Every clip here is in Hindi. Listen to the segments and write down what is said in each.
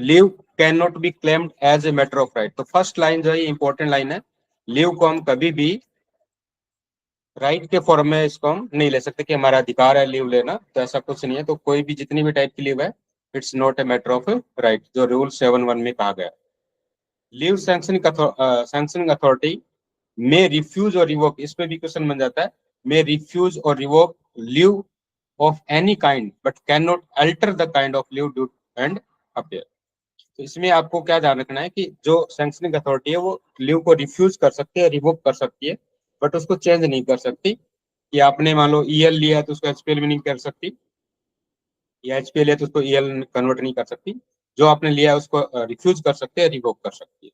Leave can not be claimed as a matter of right. तो फर्स्ट लाइन जो है इंपॉर्टेंट लाइन है, लीव को हम कभी भी राइट के फॉर्म में इसको हम नहीं ले सकते कि हमारा अधिकार है लीव लेना, तो ऐसा कुछ नहीं है। तो कोई भी जितनी भी टाइप की लीव है, it's not a matter of right, जो रूल 7(1) में कहा गया। Leave sanctioning authority may refuse और रिवोक, इस पे भी क्वेश्चन बन जाता है, मे रिफ्यूज और revoke leave of any kind but can not alter the kind of leave due and appear. तो इसमें आपको क्या ध्यान रखना है कि जो सैंक्शनिंग अथॉरिटी है वो लीव को रिफ्यूज कर सकती है, रिवोक कर सकती है, बट उसको चेंज नहीं कर सकती। कि आपने मान लो ईएल लिया है तो उसको एचपीएल में नहीं कर सकती, या एचपीएल है तो उसको ईएल कन्वर्ट नहीं कर सकती। जो आपने लिया है उसको रिफ्यूज कर सकते हैं, रिवोक कर सकती है।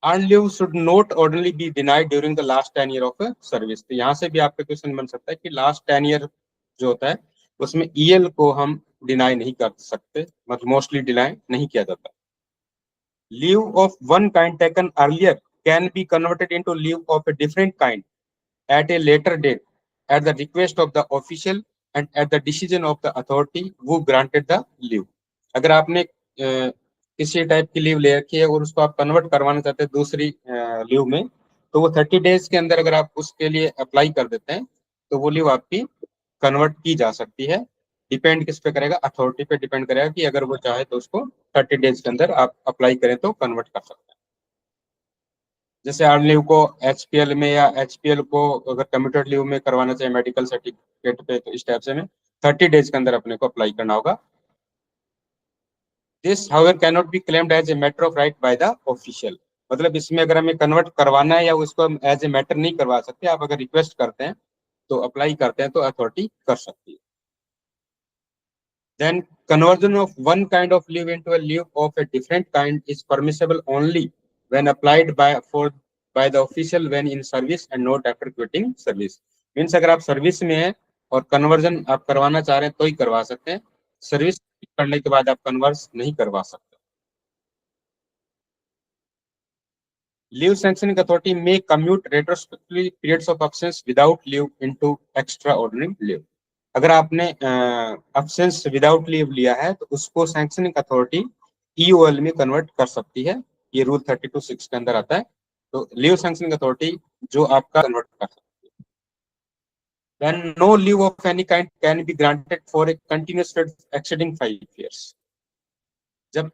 Earn leave should not ordinary be denied during the last 10 year of service. तो यहाँ से भी आपका क्वेश्चन बन सकता है कि लास्ट 10 ईयर जो होता है उसमें ईएल को हम डिनाई नहीं कर सकते, मतलब मोस्टली डिनाई नहीं किया जाता। Leave of one kind taken earlier can be converted into leave of a different kind at a later date at the request of the official and at the decision of the authority who granted the leave। अगर आपने किसी टाइप की लीव ले रखी है और उसको आप कन्वर्ट करवाना चाहते हैं दूसरी लीव में, तो वो 30 डेज के अंदर अगर आप उसके लिए अप्लाई कर देते हैं तो वो लीव आपकी कन्वर्ट की जा सकती है। डिपेंड किस पे करेगा, अथॉरिटी पे डिपेंड करेगा कि अगर वो चाहे तो उसको 30 डेज के अंदर आप अप्लाई करें तो कन्वर्ट कर सकते हैं। जैसे अर्न लीव को एचपीएल में या एचपीएल को अगर कम्यूटेड लीव में करवाना चाहिए मेडिकल सर्टिफिकेट पे, तो इस टाइप से में 30 डेज के अंदर अपने को अप्लाई करना होगा। This however can not be claimed as a matter of right by the official. मतलब इसमें अगर हमें कन्वर्ट करवाना है या उसको हम एज ए मैटर नहीं करवा सकते, आप अगर रिक्वेस्ट करते हैं तो अप्लाई करते हैं तो अथॉरिटी कर सकती है। Then conversion of one kind of leave into a leave of a different kind is permissible only when applied by the official when in service and not after quitting service। Means अगर आप सर्विस में हैं और कन्वर्जन आप करवाना चाह रहे हैं तो ही करवा सकते हैं, सर्विस करने के बाद आप कन्वर्स नहीं करवा सकते। लीव सैंक्शनिंग अथॉरिटी में commute retrospectively periods of absence without leave into extra ordinary leave. अगर आपने एब्सेंस विदाउट लीव लिया है तो उसको सैंक्शनिंग अथॉरिटी ईओएल में कन्वर्ट कर सकती है। ये रूल 32(6) के अंदर आता है। तो लीव सैंक्शनिंग अथॉरिटी जो आपका कन्वर्ट कर सकती है। Then no leave of any kind can be granted for a continuous period exceeding 5 years। जब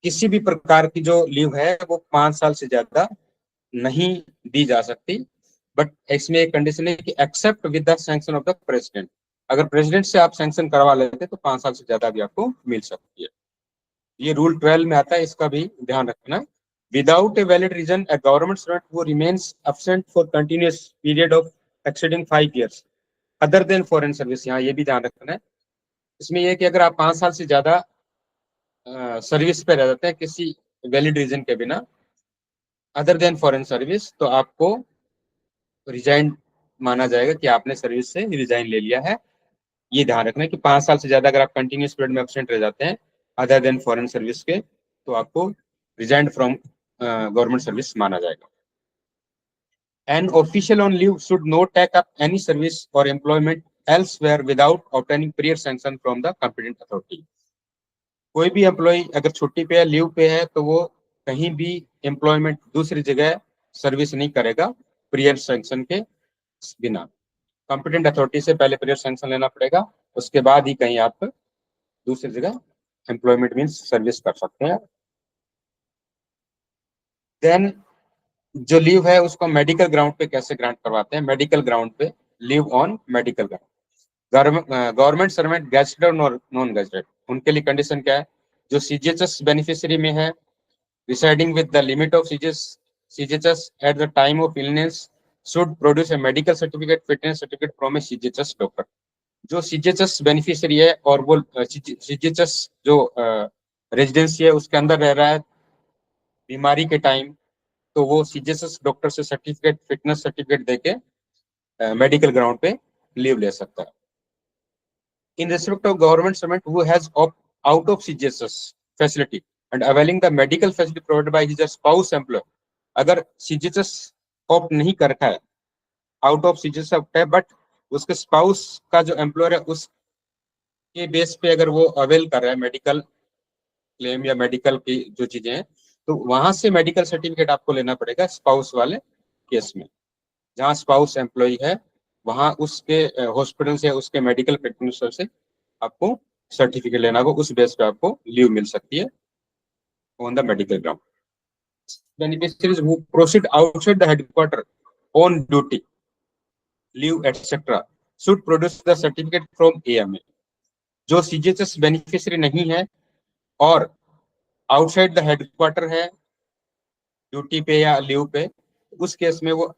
किसी भी प्रकार की जो लीव है वो 5 साल से ज्यादा नहीं दी जा सकती, बट इसमें एक कंडीशन है कि except with the sanction of the president. अगर प्रेसिडेंट से आप सैंक्शन करवा लेते तो 5 साल से ज्यादा भी आपको मिल सकती है। ये रूल 12 में आता है, इसका भी ध्यान रखना। Without a valid reason a government servant वो remains absent for continuous period of exceeding 5 years other than foreign service. यहाँ ये भी ध्यान रखना है। इसमें यह कि अगर आप 5 साल से ज्यादा सर्विस पे रह जाते हैं किसी वैलिड रीजन के बिना अदर देन फॉरेन सर्विस, तो आपको रिजाइन माना जाएगा कि आपने सर्विस से रिजाइन ले लिया है। ये ध्यान रखना है कि 5 साल से ज्यादा अगर आप कंटिन्यूस पीरियड में एब्सेंट रह जाते हैं अदर देन फॉरेन सर्विस के, तो आपको रिजाइन फ्रॉम गवर्नमेंट सर्विस माना जाएगा। An official on leave should not take up any service or employment elsewhere without obtaining prior sanction from the competent authority। कोई भी एम्प्लॉय अगर छुट्टी पे है, लीव पे है, तो वो कहीं भी एम्प्लॉयमेंट दूसरी जगह सर्विस नहीं करेगा प्रियर सैंक्शन के बिना। कॉम्पिटेंट अथॉरिटी से पहले प्रियर सैंक्शन लेना पड़ेगा, उसके बाद ही कहीं आप दूसरी जगह एम्प्लॉयमेंट मीन्स सर्विस कर सकते हैं। देन जो लीव है उसको मेडिकल ग्राउंड पे कैसे ग्रांट करवाते हैं? मेडिकल ग्राउंड पे leave on medical ground. Government servant gazetted और नॉन गेजेटेड, उनके लिए कंडीशन क्या है? जो सीजीएचएस बेनिफिशियरी में है, residing with the limit of CGHS at the time of illness should produce a medical certificate, fitness certificate from a CGHS doctor। जो CGHS बेनिफिशियरी है और वो CGHS जो रेजिडेंसी है उसके अंदर रह रहा है बीमारी के टाइम, तो वो CGHS डॉक्टर से सर्टिफिकेट, फिटनेस सर्टिफिकेट देके मेडिकल ग्राउंड पे लीव ले सकता है। In respect of government servant who has out of CGHS facility and availing the medical facility provided by his spouse employer, अगर CGHS ऑप्ट नहीं कर रखा है, आउट ऑफ CGHS ऑप्ट है, बट उसके स्पाउस का जो एम्प्लॉयर है उसके बेस पे अगर वो अवेल कर रहा है मेडिकल क्लेम या मेडिकल की जो चीजें हैं, तो वहां से मेडिकल सर्टिफिकेट आपको लेना पड़ेगा स्पाउस वाले केस में। जहाँ स्पाउस एम्प्लॉय है वहां उसके हॉस्पिटल से, उसके मेडिकल प्रैक्टिशनर से आपको सर्टिफिकेट लेना होगा। उस बेस पे आपको लीव मिल सकती है on the medical ground. Beneficiaries who proceed outside the headquarter on duty, leave etcetera should produce the certificate from AMA. जो सीजीएचएस बेनिफिशियरी नहीं है और आउटसाइड द हेडक्वार्टर है ड्यूटी पे या लीव पे, उस केस में वो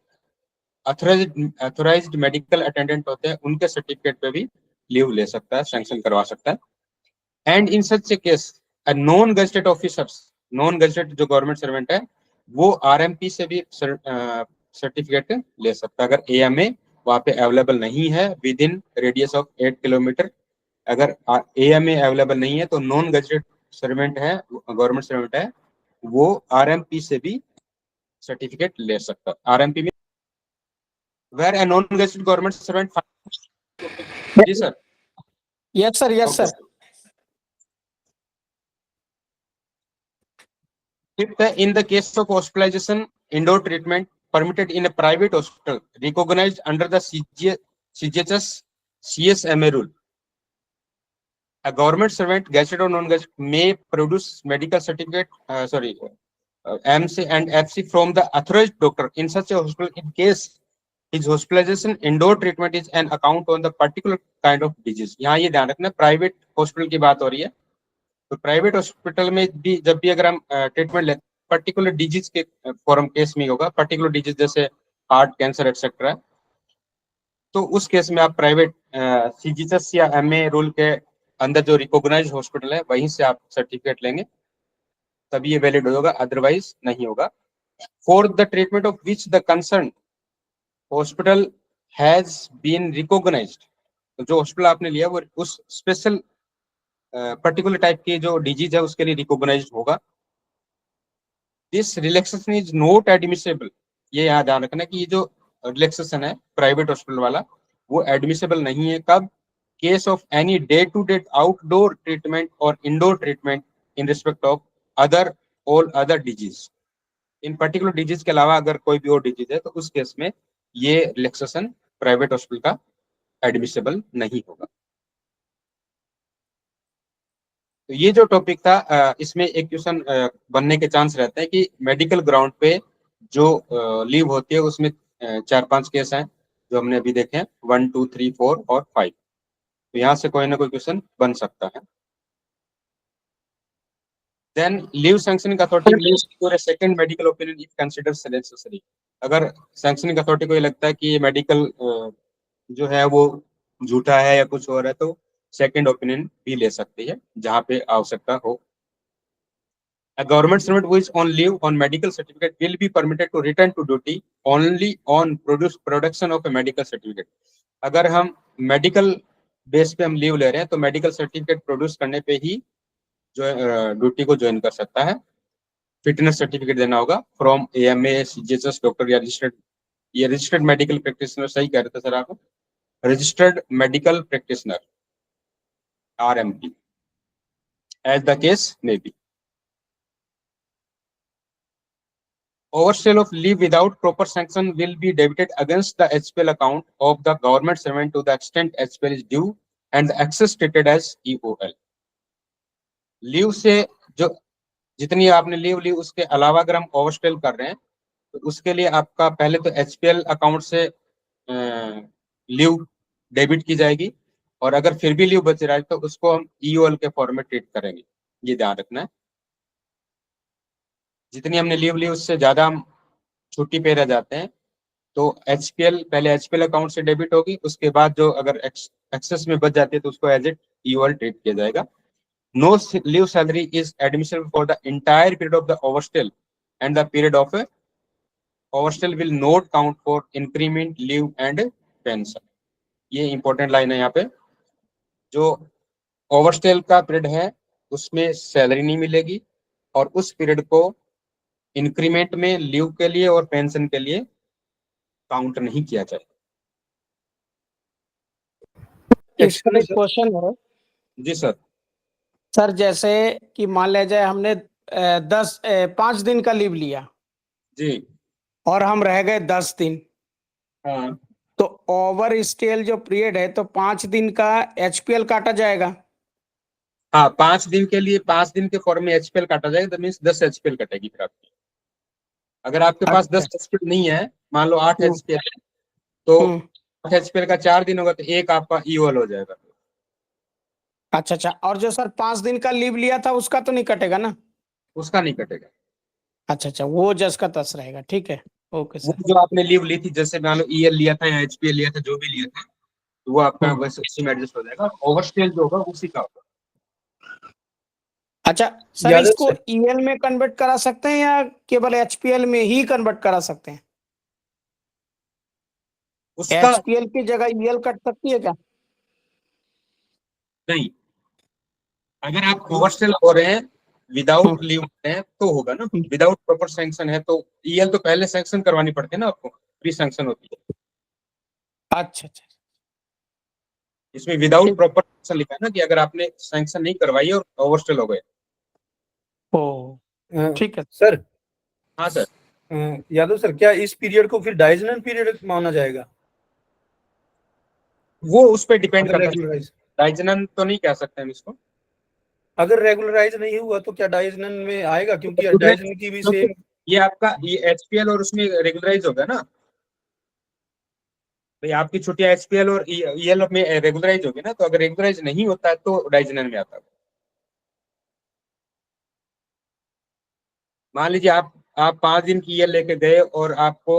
अथोराइज्ड मेडिकल अटेंडेंट होते हैं, उनके सर्टिफिकेट पे भी लीव ले सकता है, सैंक्शन करवा सकता है। And in such A case a non gazetted officers, non gazetted जो गवर्नमेंट सर्वेंट है वो आरएमपी से भी सर्टिफिकेट ले सकता है अगर एएमए वहां पे अवेलेबल नहीं है with in radius of 8 kilometre. अगर एएमए अवेलेबल नहीं है तो नॉन गजेटेड सर्वेंट है, गवर्नमेंट सर्वेंट है, वो आरएमपी से भी सर्टिफिकेट ले सकता है। आरएमपी में where a non gazetted government servant. जी sir. Yes sir, yes sir. Fifth, in the case of hospitalization, indoor treatment permitted in a private hospital recognized under the CGHS CSMA rule, a government servant, gazetted or non-gazetted, may produce medical certificate, MC and FC from the authorized doctor in such a hospital in case his hospitalization indoor treatment is an account on the particular kind of disease। यहाँ ये ध्यान रखना, प्राइवेट हॉस्पिटल की बात हो रही है, तो प्राइवेट हॉस्पिटल में भी जब भी अगर हम ट्रीटमेंट लेते पर्टिकुलर डिजीज के फॉरम केस में होगा, पर्टिकुलर डिजीज जैसे हार्ट, कैंसर एक्सेट्रा, तो उस केस में आप प्राइवेट सीजीएचएस या एमए रूल के अंदर जो रिकॉग्नाइज्ड हॉस्पिटल है वहीं से आप सर्टिफिकेट लेंगे, तभी ये वैलिड होगा, अदरवाइज नहीं होगा। For the treatment of which the concern hospital has been recognised, तो जो हॉस्पिटल आपने लिया वो उस स्पेशल पर्टिकुलर टाइप की जो डिजीज है उसके लिए रिकॉग्नाइज्ड होगा। This relaxation is not admissible, ये यहाँ ध्यान रखना कि ये जो रिलैक्सेशन है प्राइवेट हॉस्पिटल वाला वो एडमिसेबल नहीं है। कब? Case of any day to day outdoor treatment और indoor treatment in respect of other all other disease. In particular disease के अलावा अगर कोई भी और डिजीज है तो उस केस में ये रिलैक्सेशन प्राइवेट हॉस्पिटल का एडमिसेबल नहीं होगा। तो ये जो टॉपिक था इसमें एक क्वेश्चन बनने के चांस रहते हैं कि मेडिकल ग्राउंड पे जो लीव होती है उसमें 4-5 केस हैं जो हमने अभी देखे हैं, 1, 2, 3, 4 और 5। तो यहाँ से कोई ना कोई क्वेश्चन बन सकता है। Then leave sanctioning authority leaves for a second medical opinion if considers necessary. अगर सैंक्शनिंग अथॉरिटी को ये लगता है कि ये मेडिकल जो है वो झूठा है या कुछ और है तो सेकंड ओपिनियन भी ले सकती है जहां पे आवश्यकता हो। A government servant who is on leave on medical certificate will be permitted to return to duty only on production of a medical certificate। अगर हम मेडिकल बेस पे हम लीव ले रहे हैं तो मेडिकल सर्टिफिकेट प्रोड्यूस करने पे ही जो ड्यूटी को ज्वाइन कर सकता है। फिटनेस सर्टिफिकेट देना होगा फ्रॉम एएमए, सीजीएचएस, डॉक्टर या रजिस्टर्ड, ये रजिस्टर्ड मेडिकल प्रैक्टिशनर, सही कह रहे थे सर आप, registered medical practitioner RMP, as the case may be. Overstay of leave without proper sanction will be debited against the HPL account of the government servant to the extent HPL is due and the excess treated as EOL। Leave से जो जितनी आपने लीव ली उसके अलावा अगर हम ओवरस्टेल कर रहे हैं तो उसके लिए आपका पहले तो एचपीएल अकाउंट से लीव डेबिट की जाएगी और अगर फिर भी लीव बच रहा है तो उसको हम ईओएल के फॉर्म में ट्रीट करेंगे, ये ध्यान रखना है। जितनी हमने लीव ली उससे ज्यादा हम छुट्टी पे रह जाते हैं तो एचपीएल पहले एचपीएल अकाउंट से डेबिट होगी, उसके बाद जो अगर एक्सेस में बच जाती है तो उसको एज इट ईओएल ट्रीट किया जाएगा। No leave salary is admissible for the entire period of the overstayal and the period of overstayal will not count for increment, leave and pension. ये इंपॉर्टेंट लाइन है यहाँ पे। जो ओवरस्टेल का पीरियड है उसमें सैलरी नहीं मिलेगी और उस पीरियड को इंक्रीमेंट में, लीव के लिए और पेंशन के लिए काउंट नहीं किया जाए। इस पर एक क्वेश्चन है। जी सर। सर जैसे कि मान लिया जाए हमने 5 दिन का लीव लिया जी। और हम रह गए 10 दिन, हाँ तो ओवर स्टेल जो पीरियड है तो 5 दिन का एचपीएल काटा जाएगा। हाँ, 5 दिन के लिए 5 दिन के फॉर्म में एचपीएल काटा जाएगा, तो मीन्स 10 एचपीएल कटेगी फिर आपकी। अगर आपके पास अच्छा। 10 एचपीएल नहीं है, मान लो 8 हम्म। एचपीएल है, तो हम्म। 8 एचपीएल का 4 दिन होगा तो एक आपका ईओएल हो जाएगा। अच्छा अच्छा, और जो सर 5 दिन का लीव लिया था उसका तो नहीं कटेगा ना? उसका नहीं कटेगा। अच्छा अच्छा, वो जस का तस रहेगा, ठीक है। ओके वो सर। जो आपने लीव ली थी, जैसे मान लो ईएल लिया था या एचपीएल लिया था, जो भी लिया था, तो वो आपका हम्म। बस उसी में एडजस्ट हो जाएगा। ओवरस्टेल जो होगा उसी का होगा। अच्छा सर, यादव इसको सर, ईएल में कन्वर्ट करा सकते हैं या केवल एचपीएल में ही कन्वर्ट करा सकते हैं? उसका एचपीएल की जगह ईएल कट सकती है क्या? नहीं, अगर आप ओवरस्टेल हो रहे हैं, विदाउट हम्म। लीव है तो होगा ना। हम्म। विदाउट प्रॉपर सैंक्शन है तो ईएल तो पहले सैंक्शन करवानी पड़ती है ना आपको, प्री सैंक्शन होती है। अच्छा अच्छा, इसमें विदाउट ठीक। प्रॉपर सैंक्शन लिखा है ना, कि अगर आपने सैंक्शन नहीं करवाई और ओवरस्टेल हो गए। ओ, ठीक है। सर, हाँ सर। यादव सर, क्या इस पीरियड को फिर डायजनल पीरियड माना जाएगा वो उस पर डिपेंड अगर करता है। रेगुलराइज डाइजनन तो नहीं कह सकते हम इसको। अगर रेगुलराइज नहीं हुआ तो क्या डायजनल में आएगा? क्योंकि डायजनल की भी सेम। ये आपका ये एचपीएल और उसमें रेगुलराइज होगा ना भाई, आपकी छुट्टियां एचपीएल और ईएल में रेगुलराइज होगी ना, तो अगर रेगुलराइज नहीं होता है तो डाइजनल में आता है। मान लीजिए आप 5 दिन की ईएल लेके गए और आपको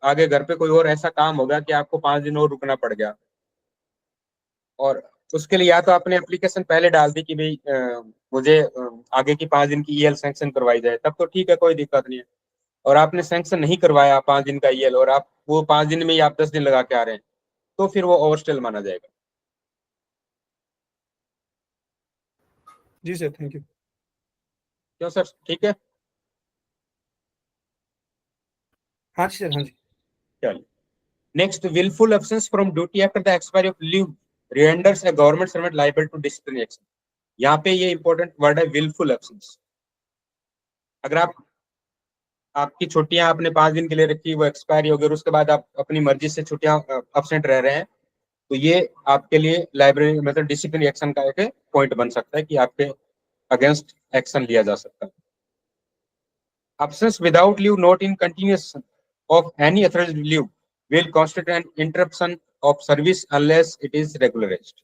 आगे घर पे कोई और ऐसा काम होगा कि आपको 5 दिन और रुकना पड़ गया, और उसके लिए या तो आपने एप्लीकेशन पहले डाल दी कि भाई मुझे आगे की 5 दिन की ईएल सैंक्शन करवाई जाए, तब तो ठीक है, कोई दिक्कत नहीं है। और आपने सैंक्शन नहीं करवाया 5 दिन का ईएल, और आप वो 5 दिन में ही आप 10 दिन लगा के आ रहे हैं, तो फिर वो ओवरस्टेल माना जाएगा। जी सर, थैंक यू। क्यों सर, ठीक है। हाँ जी सर, हाँ जी। चलिए, next, wilful absence from duty after the expiry of leave renders a government servant liable to disciplinary action. यहाँ पे ये इंपॉर्टेंट वर्ड है, विलफुल एब्सेंस। अगर आपकी छुट्टियां आपने 5 दिन के लिए रखी, वो एक्सपायरी हो गई और उसके बाद आप अपनी मर्जी से छुट्टियां अब्सेंट रह रहे हैं, तो ये आपके लिए लाइब्रेरी मतलब डिसिप्लिनरी एक्शन का एक पॉइंट बन सकता है कि आपके अगेंस्ट एक्शन लिया जा सकता है। Absence without leave not in continuation of any authorized leave will constitute an interruption of service unless it is regularized.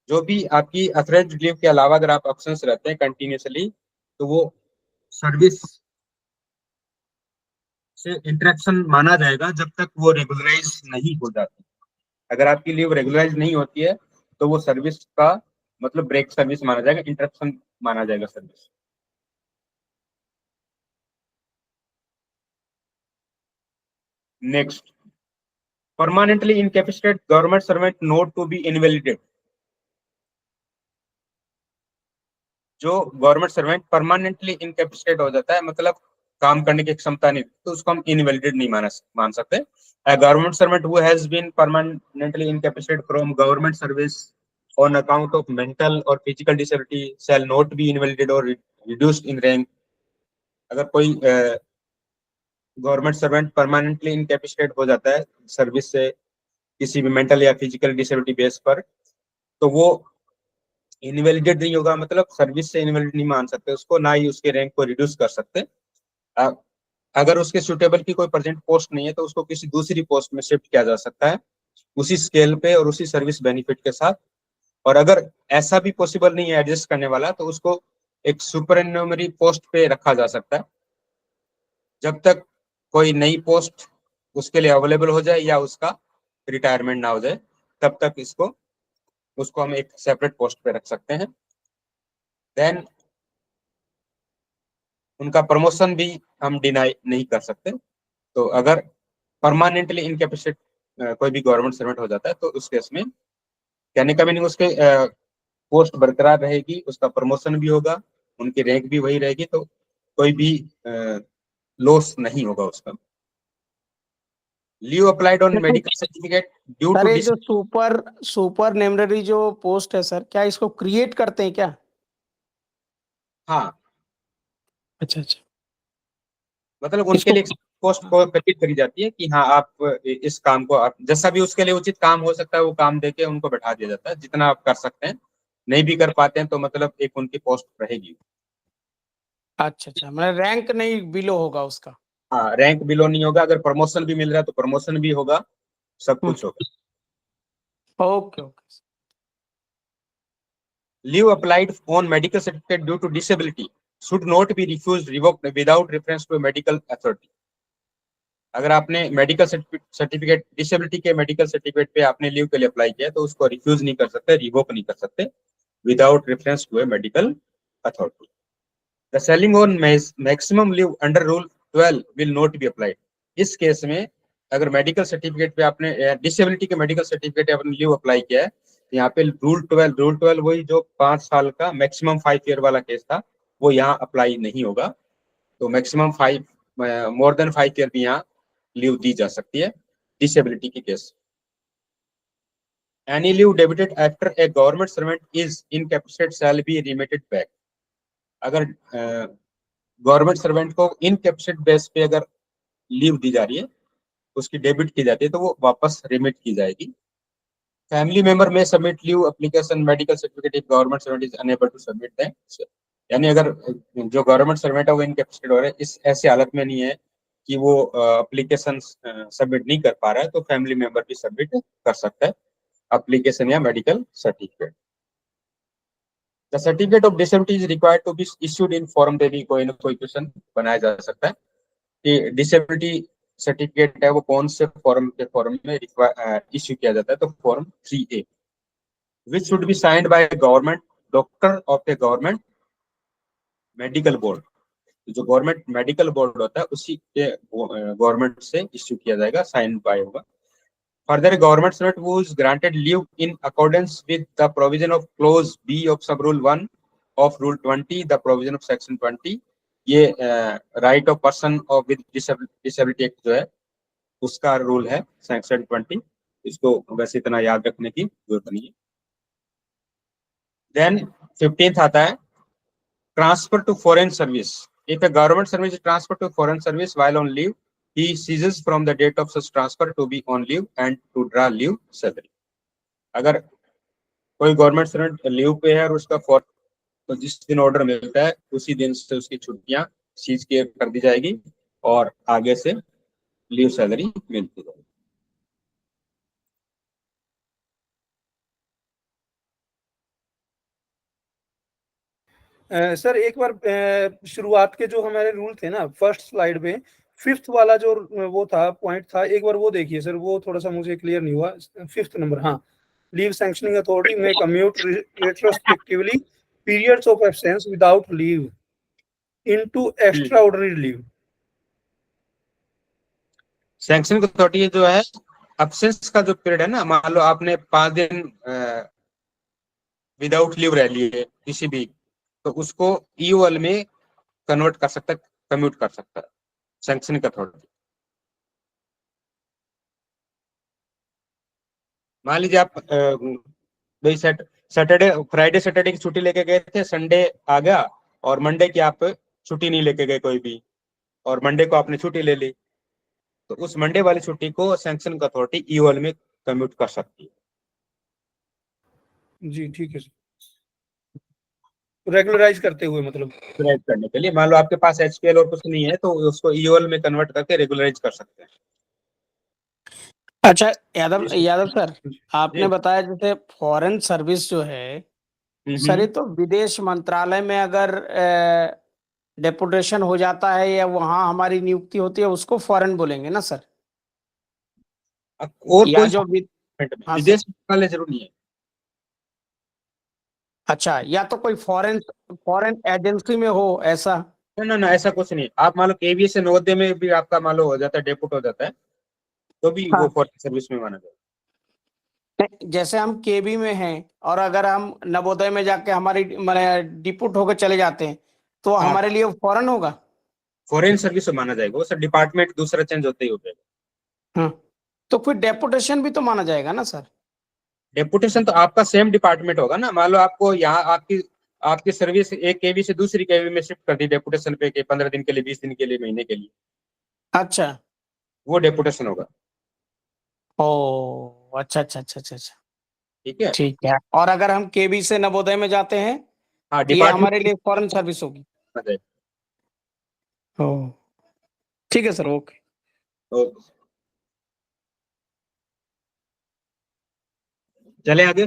जो भी आपकी अथराइज्ड लीव के अलावा अगर आप एब्सेंस रहते हैं कंटिन्यूसली, तो वो सर्विस से इंटरेक्शन माना जाएगा जब तक वो रेगुलराइज नहीं हो जाती। अगर आपकी लीव रेगुलराइज नहीं होती है तो वो सर्विस का मतलब ब्रेक सर्विस माना जाएगा, इंटरप्शन माना जाएगा service. Next, permanently incapacitated government servant not to be invalidated. जो गवर्नमेंट सर्वेंट परमानेंटली इनकैपेसिटेट हो जाता है, मतलब काम करने की क्षमता नहीं, तो उसको हम इनवैलिडेड नहीं मान सकते। A government servant who has been permanently incapacitated from government service on account of mental or physical disability shall not be invalidated or reduced in rank. अगर कोई गवर्नमेंट सर्वेंट परमानेंटली इनकैपेसिटेट हो जाता है सर्विस से किसी भी मेंटल या फिजिकल डिसेबिलिटी बेस पर, तो वो इनवैलिडेट नहीं होगा, मतलब सर्विस से इनवैलिड नहीं मान सकते उसको, ना ही उसके रैंक को रिड्यूस कर सकते। अगर उसके सुटेबल की कोई प्रेजेंट पोस्ट नहीं है तो उसको किसी दूसरी पोस्ट में शिफ्ट किया जा सकता है उसी स्केल पे और उसी सर्विस बेनिफिट के साथ। और अगर ऐसा भी पॉसिबल नहीं है एडजस्ट करने वाला, तो उसको एक सुपरन्यूमरी पोस्ट पे रखा जा सकता है जब तक कोई नई पोस्ट उसके लिए अवेलेबल हो जाए या उसका रिटायरमेंट ना हो जाए, तब तक इसको उसको हम एक सेपरेट पोस्ट पे रख सकते हैं। देन उनका प्रमोशन भी हम डिनाई नहीं कर सकते। तो अगर परमानेंटली इनकैपेसिटेट कोई भी गवर्नमेंट सर्वेंट हो जाता है तो उस केस में कहने का मीनिंग उसके पोस्ट बरकरार रहेगी, उसका प्रमोशन भी होगा, उनकी रैंक भी वही रहेगी, तो कोई भी लॉस नहीं होगा उसका। Leave applied on medical certificate due sir to ये जो सुपर सुपर नेमनरी जो पोस्ट है सर, क्या इसको क्रिएट करते हैं क्या? हाँ, अच्छा अच्छा। मतलब उनके इसको लिए पोस्ट को कटित करी जाती है कि हाँ आप इस काम को, आप जैसा भी उसके लिए उचित काम हो सकता है वो काम देके उनको बैठा दिया जाता है, जितना आप कर सकते हैं। नहीं भी कर पाते हैं तो मतलब एक उनकी पोस्ट रहेगी। अच्छा अच्छा, मतलब रैंक नहीं बिलो होगा उसका। हाँ, रैंक बिलो नहीं होगा, अगर प्रमोशन भी मिल रहा है तो प्रमोशन भी होगा, सब कुछ होगा। Okay okay. Leave applied on medical certificate due to disability should not be refused, revoked without reference to a medical authority. अगर आपने मेडिकल सर्टिफिकेट, डिसेबिलिटी के मेडिकल सर्टिफिकेट पे आपने लीव के लिए अप्लाई किया तो उसको रिफ्यूज नहीं कर सकते, रिवोक नहीं कर सकते without reference to a medical authority. The ceiling on maximum leave under rule 12 will not be applied. इस केस में अगर मेडिकल सर्टिफिकेट पे आपने डिसेबिलिटी के मेडिकल सर्टिफिकेट पे आपने लीव अप्लाई किया है, तो यहाँ पे रूल 12 वही जो 5 साल का मैक्सिमम 5 ईयर वाला केस था वो यहाँ अप्लाई नहीं होगा। तो मैक्सिमम 5, मोर देन 5 ईयर भी यहाँ लीव दी जा सकती है डिसेबिलिटी के case. Any leave debited after a government servant is incapacitated shall be remitted back. अगर गवर्नमेंट सर्वेंट को इनकैपेसिटेड बेस पे अगर लीव दी जा रही है, उसकी डेबिट की जाती है, तो वो वापस रिमिट की जाएगी। फैमिली मेंबर में submit leave application medical certificate if government servant is unable to submit that. यानी अगर जो गवर्नमेंट सर्वेंट है वो इनकैपेसिटेड हो रहा है, इस ऐसे हालत में नहीं है कि वो एप्लीकेशन सबमिट नहीं कर पा रहा है, तो फैमिली मेंबर भी सबमिट कर सकता है एप्लीकेशन या medical certificate. The certificate of disability is required to be issued in form पे भी कोई ना कोई क्वेश्चन बनाया जा सकता है कि डिसेबिलिटी सर्टिफिकेट है वो कौन से फॉर्म में इश्यू किया जाता है, तो form 3A which should be signed by government doctor of a government medical board. जो गवर्नमेंट मेडिकल बोर्ड होता है उसी के गवर्नमेंट से इश्यू किया जाएगा, साइन बाय होगा। Further government servant who is granted leave in accordance with the provision of clause B of sub rule 1 of rule 20 the provision of section 20। ये right of person of with disability act जो है उसका रूल है सेक्शन 20। इसको वैसे इतना याद रखने की जरूरत नहीं है। देन 15th आता है transfer to foreign service. If a government service is transfer to foreign service while on leave, he ceases from the date of such transfer to be on leave and to draw leave salary। अगर कोई गवर्नमेंट सर्वेंट लीव पे है और उसका तो जिस दिन ऑर्डर मिलता है उसी दिन से उसकी छुट्टियां सीज कर दी जाएगी और आगे से लीव सैलरी मिलती जाएगी। सर एक बार शुरुआत के जो हमारे रूल थे ना, फर्स्ट स्लाइड में 5th वाला जो वो था पॉइंट था, एक बार वो देखिए सर, वो थोड़ा सा मुझे क्लियर नहीं हुआ। 5th नंबर, हाँ, लीव सैंक्शनिंग अथॉरिटी में commute retrospectively periods of absence without leave into extra ordinary leave. Sanction authority जो है एब्सेंस का जो पीरियड है ना, मान लो आपने 5 दिन विदाउट लीव रह लिए किसी भी, तो उसको ईओएल में कन्वर्ट कर सकता है, कम्यूट कर सकता है सैंक्शनिंग अथॉरिटी। मान लीजिए आप भाई सैटरडे फ्राइडे सैटरडे की छुट्टी लेके गए थे, संडे आ गया और मंडे की आप छुट्टी नहीं लेके गए कोई भी, और मंडे को आपने छुट्टी ले ली, तो उस मंडे वाली छुट्टी को सैंक्शन अथॉरिटी ईओएल में कम्यूट कर सकती है। जी ठीक है सर, रेगुलराइज करते हुए मतलब रेगुलराइज करने के लिए, मान लो आपके पास एचपीएल और कुछ नहीं है तो उसको ईओएल में कन्वर्ट करके रेगुलराइज कर सकते हैं। अच्छा, यादव सर, आपने जी। बताया जैसे फॉरेन सर्विस जो है सर, ये तो विदेश मंत्रालय में अगर डेपुटेशन हो जाता है या वहां हमारी नियुक्ति होती है उसको फॉरेन बोलेंगे ना सर? और या कोई जो हाँ सर, विदेश मंत्रालय जरूर नहीं है। अच्छा, या तो कोई फॉरेन फॉरेन एजेंसी में हो ऐसा? ना ना, ऐसा कुछ नहीं। आप मान लो केवीएस से नवोदय में भी आपका मान लो हो जाता है, डेपुट हो जाता है, तो भी वो हाँ, फॉरेन सर्विस में माना जाएगा। जैसे हम केबी में हैं और अगर हम नवोदय में जाके हमारी माने डिपुट होकर चले जाते हैं तो हाँ, हमारे लिए फॉरेन होगा? फॉरेन सर्विस में माना जाएगा वो सर, डिपार्टमेंट दूसरा चेंज होते ही हो जाएगा। हाँ, तो फिर डेपुटेशन भी तो माना जाएगा ना सर? डेपुटेशन तो आपका सेम डिपार्टमेंट होगा ना। मान लो आपको यहाँ आपकी आपकी सर्विस एक केवी से दूसरी केवी में शिफ्ट कर दी डेपुटेशन पे के 15 दिन के लिए, 20 दिन के लिए, महीने के लिए, अच्छा। वो डेपुटेशन होगा। ओ अच्छा अच्छा अच्छा अच्छा अच्छा, ठीक है। ठीक है। और अगर हम केबी से नवोदय में जाते हैं हाँ, तो ये हमारे डिपार्टमेंट। लिए फॉरेन सर्विस होगी। ओ ठीक है सर, ओके। चले आगे।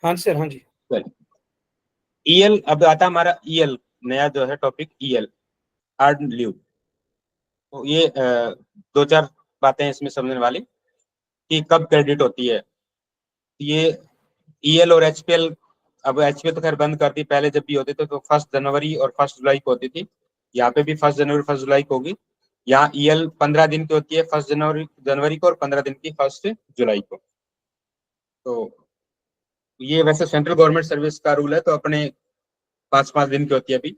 हाँ जी सर, हाँ जी। ईएल अब आता हमारा, ईएल नया जो है टॉपिक, ईएल अर्न लीव। तो ये दो चार बातें इसमें समझने वाली कि कब क्रेडिट होती है। ये ईएल और एचपीएल, अब एचपीएल तो खैर बंद कर दी, पहले जब भी होते थे तो 1 जनवरी और 1 जुलाई को होती थी। यहाँ पे भी 1 जनवरी 1 जुलाई को होगी। यहाँ ईएल 15 दिन की होती है, 1 जनवरी को, और 15 दिन की 1 जुलाई को। तो ये वैसे सेंट्रल गवर्नमेंट सर्विस का रूल है, तो अपने 5-5 दिन की होती है अभी।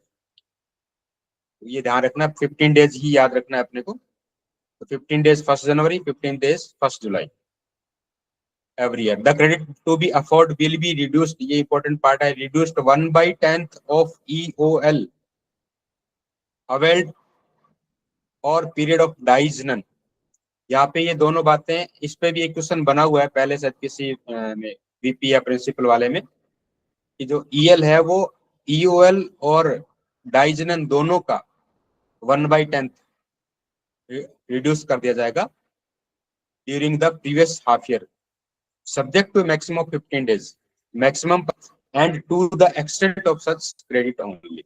ये ध्यान रखना, 15 डेज ही याद रखना है अपने को। तो 15 days 1 January, 15 days 1 July every year. The credit to be afforded will be reduced, ये important part है, reduced 1/10 of EOL availed और पीरियड ऑफ डाइज नन। यहाँ पे ये दोनों बातें, इस पे भी एक क्वेश्चन बना हुआ है पहले से किसी में, वीपी या प्रिंसिपल वाले में, कि जो ईएल है वो ईओएल और डाइजनन दोनों का 1/10 रिड्यूस कर दिया जाएगा during the previous half year, subject to maximum of 15 days maximum and to the extent of such credit only।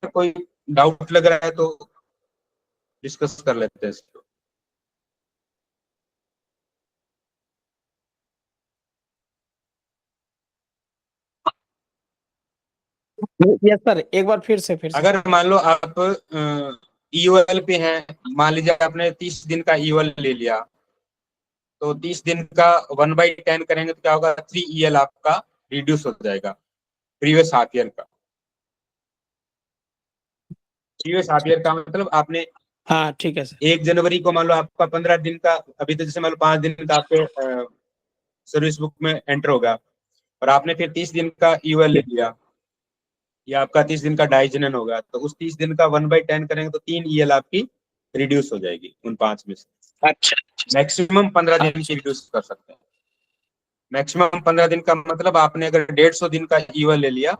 कोई डाउट लग रहा है तो डिस्कस कर लेते हैं इसको। यस सर, एक बार फिर से अगर मान लो आप ईओएल पे हैं, मान लीजिए आपने 30 दिन का ईओएल ले लिया, तो 30 दिन का 1/10 करेंगे तो क्या होगा, 3 ईएल आपका रिड्यूस हो जाएगा प्रीवियस हाफ ईयर का। प्रीवियस हाफ ईयर का मतलब आपने, हाँ ठीक है सर। 1 जनवरी को मान लो आपका 15 दिन का, अभी तो जैसे मान लो 5 दिन का आपके सर्विस बुक में एंटर होगा, और आपने फिर 30 दिन का ईओएल ले लिया, या आपका 30 दिन का डाइजनन होगा, तो उस 30 दिन का 1/10 करेंगे तो 3 ईएल आपकी रिड्यूस हो जाएगी उन 5 में से। अच्छा, मैक्सिमम 15 दिन की रिड्यूस कर सकते हैं। मैक्सिमम 15 दिन का मतलब आपने अगर 150 दिन का ईओएल ले लिया,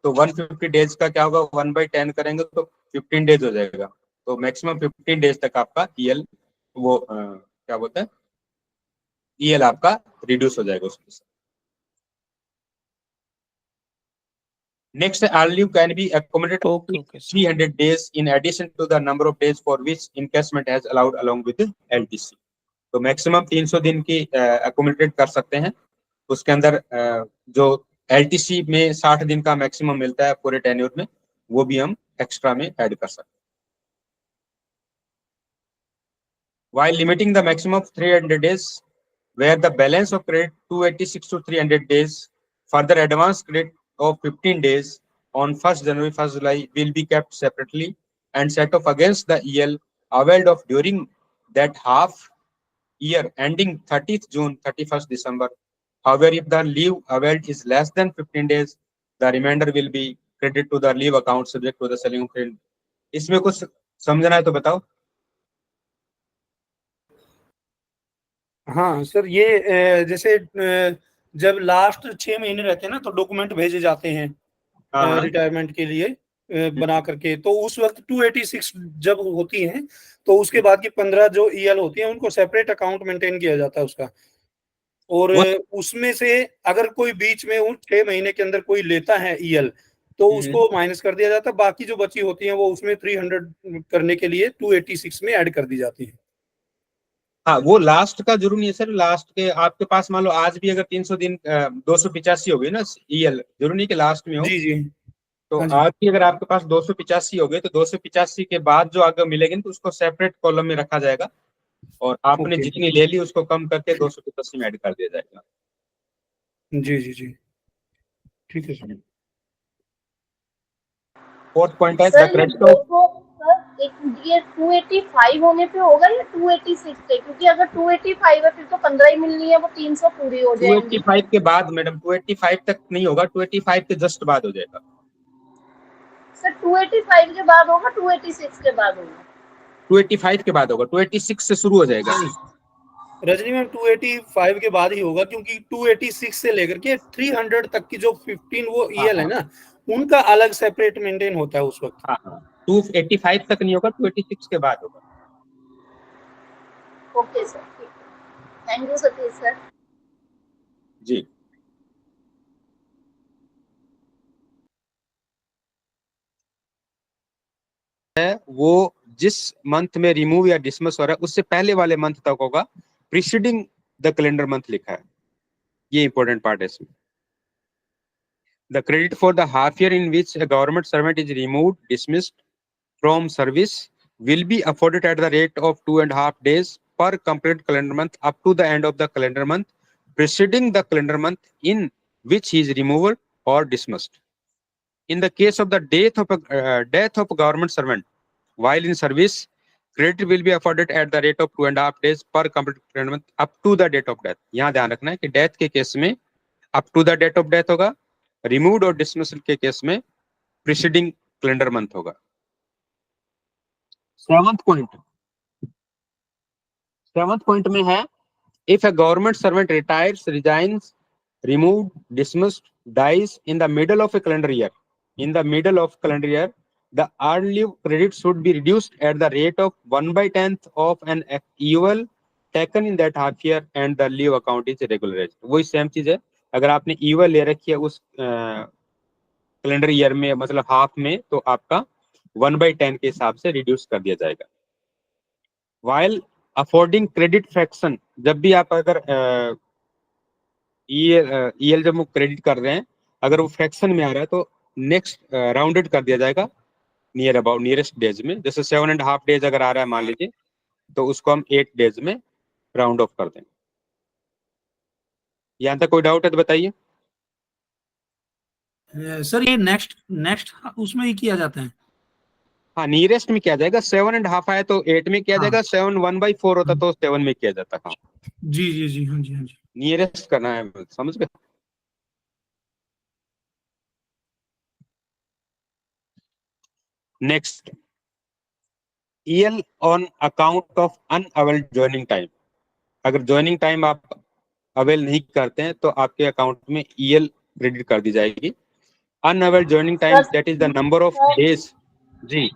तो 150 डेज का क्या होगा, 1/10 करेंगे तो 15 डेज हो जाएगा। तो मैक्सिमम 15 डेज तक आपका ईएल, वो क्या बोलते हैं, ईएल आपका रिड्यूस हो जाएगा उसमें से। Next, earn leave can be accommodated okay 300 days in addition to the number of days for which encashment has allowed along with LTC। तो मैक्सिमम 300 दिन की अकोमोडेट कर सकते हैं। उसके अंदर जो एलटीसी में 60 दिन का मैक्सिमम मिलता है पूरे टेन्योर में, वो भी हम एक्स्ट्रा में ऐड कर सकते हैं। While limiting the maximum of 300 days, where the balance of credit 286 to 300 days, further advance credit of 15 days on 1st January 1st July will be kept separately and set off against the EL availed of during that half year ending 30th June 31st December। However, if the leave availed is less than 15 days, the remainder will be credited to the leave account subject to the selling of credit। इसमें कुछ समझना है तो बताओ। हाँ सर, ये जैसे जब लास्ट 6 महीने रहते हैं ना, तो डॉक्यूमेंट भेजे जाते हैं हाँ, रिटायरमेंट के लिए बना करके, तो उस वक्त 286 जब होती हैं, तो उसके बाद की 15 जो ईएल होती हैं उनको सेपरेट अकाउंट मेंटेन किया जाता है उसका। और उसमें से अगर कोई बीच में उन 6 महीने के अंदर कोई लेता है ईएल, तो उसको माइनस कर दिया जाता है। बाकी जो बची होती है वो उसमें 300 करने के लिए 286 में ऐड कर दी जाती है। हाँ, वो लास्ट का जरूर नहीं है सर। लास्ट के आपके पास मान लो आज भी अगर 300 दिन 285 हो गई ना ईएल, जरूर नहीं कि लास्ट में हो। जी जी, तो हाँ जी, आज भी अगर आपके पास 285 हो गए, तो 285 के बाद जो आगे मिलेगी तो उसको सेपरेट कॉलम में रखा जाएगा, और आपने ओके, जितनी ले ली उसको कम करके 285 में ऐड कर दिया जाएगा। जी जी जी, ठीक है सर। फोर्थ पॉइंट है द सर ये क्रेडिट ऑफ, ये 285 होने पे होगा या 286 पे? क्योंकि अगर 285 है फिर तो 15 ही मिलनी है, वो 300 पूरी हो जाएंगी। 285 के बाद मैडम, 285 तक नहीं होगा, 285 के जस्ट बाद हो जाएगा सर 285 के बाद होगा, 286 के बाद होगा? 285 के बाद होगा, 286 से शुरू हो जाएगा। रजनी मैम 285 के बाद ही होगा, क्योंकि 286 से लेकर के 300 तक की जो 15 वो ईएल है ना, उनका अलग सेपरेट मेंटेन होता है उस वक्त। हाँ हाँ, 285 तक नहीं होगा, 286 के बाद होगा। ओके सर, ठीक है, थैंक यू सतीश सर। जी, है वो जिस मंथ में रिमूव या डिसमिस हो रहा है उससे पहले वाले मंथ तक होगा, प्रीसीडिंग द कैलेंडर मंथ लिखा है, ये इंपॉर्टेंट पार्ट है इसमें। The credit for the half year in which a government servant is removed, dismissed from service will be afforded at the rate of 2.5 days per completed calendar month up to the end of the calendar month preceding the calendar month in which he is removed or dismissed. In the case of the death of a government servant while in service, credit will be afforded at the rate of 2.5 days per completed calendar month up to the date of death. यहाँ ध्यान रखना है कि डेथ के केस में up to the date of death होगा, removed और dismissal के केस में preceding calendar month होगा। सेवंथ पॉइंट में है, if a government servant retires, resigns, removed, dismissed, dies in the middle of a calendar year, the earned leave credit should be reduced at the rate of 1/10th of an EOL taken in that half year and the leave account is regularized. वही सेम चीज है, अगर आपने EOL ले रखी है उस कैलेंडर ईयर में, मतलब हाफ में, तो आपका 1/10 के हिसाब से रिड्यूस कर दिया जाएगा। While affording credit fraction, जब भी आप अगर ईएल जब वो क्रेडिट कर रहे हैं, अगर वो फ्रैक्शन में आ रहा है तो नेक्स्ट राउंडेड कर दिया जाएगा नियर अबाउट नियरेस्ट डेज में। जैसे 7.5 डेज अगर आ रहा है मान लीजिए, तो उसको हम 8 डेज में राउंड ऑफ कर देंगे। यहाँ तक कोई डाउट है तो बताइए। सर ये नेक्स्ट उसमें ही किया जाता है? हाँ, नियरेस्ट में किया जाएगा। 7.5 आया तो 8 में किया जाएगा, 7 1/4 होता तो 7 में किया जाता। हाँ जी जी जी, हाँ जी हाँ जी, नियरेस्ट करना है, समझ गए। Next, EL on account of unavailed joining time. अगर ज्वाइनिंग टाइम आप अवेल नहीं करते हैं तो आपके अकाउंट में EL क्रेडिट कर दी जाएगी। Unavailed joining time, that is the number of days, जी,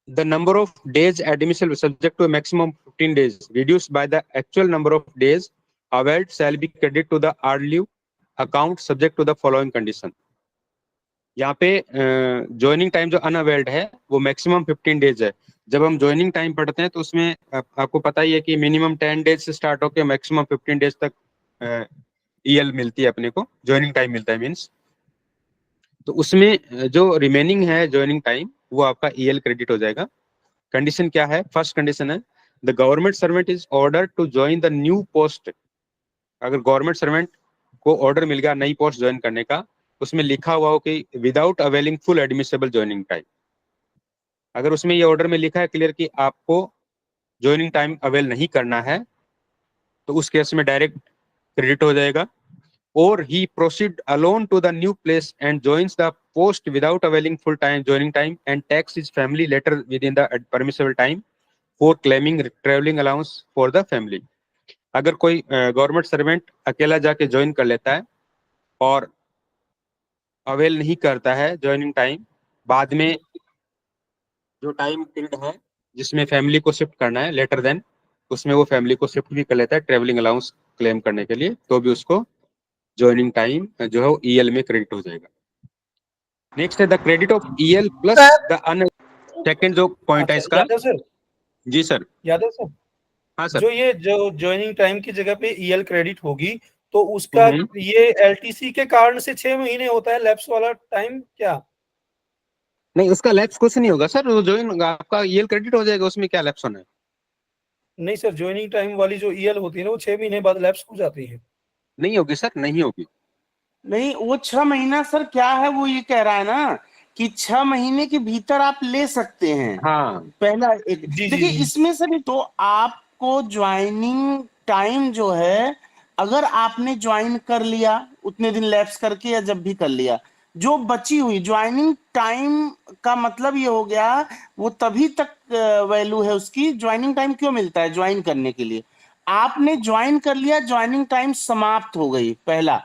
the number of days admissible subject to a maximum 15 days reduced by the actual number of days availed shall be credited to the earned leave account subject to the following condition. यहाँ पे ज्वाइनिंग टाइम जो अनअवेल्ड है वो मैक्सिमम 15 डेज है। जब हम ज्वाइनिंग टाइम पढ़ते हैं तो उसमें आपको पता ही है कि मिनिमम 10 डेज से स्टार्ट होकर मैक्सिमम 15 डेज तक EL मिलती है, अपने को ज्वाइनिंग टाइम मिलता है मीन्स। तो उसमें जो रिमेनिंग है ज्वाइनिंग टाइम, वो आपका EL क्रेडिट हो जाएगा। कंडीशन क्या है? फर्स्ट कंडीशन है, the government servant is order to join the new post. अगर गवर्नमेंट सर्वेंट को ऑर्डर मिल गया नई पोस्ट ज्वाइन करने का, उसमें लिखा हुआ हो कि without availing full admissible joining time. अगर उसमें ये ऑर्डर में लिखा है क्लियर कि आपको ज्वाइनिंग टाइम अवेल नहीं करना है, तो उस केस में डायरेक्ट क्रेडिट हो जाएगा। और he proceed alone to the new place and joins the post without availing full time joining time and takes his family later within the permissible time for claiming traveling allowance for the family. अगर कोई गवर्नमेंट सर्वेंट अकेला जाके ज्वाइन कर लेता है और अवेल नहीं करता है ज्वाइनिंग टाइम, बाद में जो टाइम पीरियड है जिसमें फैमिली को शिफ्ट करना है लेटर देन, उसमें वो फैमिली को शिफ्ट भी कर लेता है ट्रेवलिंग अलाउंस क्लेम करने के लिए, तो भी उसको ज्वाइनिंग टाइम जो है EL में क्रेडिट हो जाएगा। नेक्स्ट है the credit of EL plus the अन। सेकंड जो पॉइंट है इसका, यादव सर, जी सर, यादव सर, हाँ सर, जो ज्वाइनिंग टाइम की जगह पे EL क्रेडिट होगी तो उसका ये LTC के कारण से 6 महीने होता है लैप्स वाला टाइम क्या? नहीं, उसका लैप्स कुछ नहीं होगा सर, वो ज्वाइन आपका EL क्रेडिट हो जाएगा, उसमें क्या लैप्स होना है? नहीं सर, ज्वाइनिंग टाइम वाली जो EL होती है ना, वो 6 महीने बाद लैप्स हो जाती है। नहीं होगी सर, नहीं होगी। नहीं, वो 6 महीना सर क्या है, वो ये कह रहा है ना कि 6 महीने के भीतर आप ले सकते हैं। हाँ पहला एक जी जी देखिए, जी इसमें से भी तो आपको ज्वाइनिंग टाइम जो है, अगर आपने ज्वाइन कर लिया उतने दिन लैप्स करके या जब भी कर लिया, जो बची हुई ज्वाइनिंग टाइम का मतलब ये हो गया, वो तभी तक वैल्यू है उसकी। ज्वाइनिंग टाइम क्यों मिलता है? ज्वाइन करने के लिए आपने ज्वाइन कर लिया, ज्वाइनिंग टाइम समाप्त हो गई, पहला।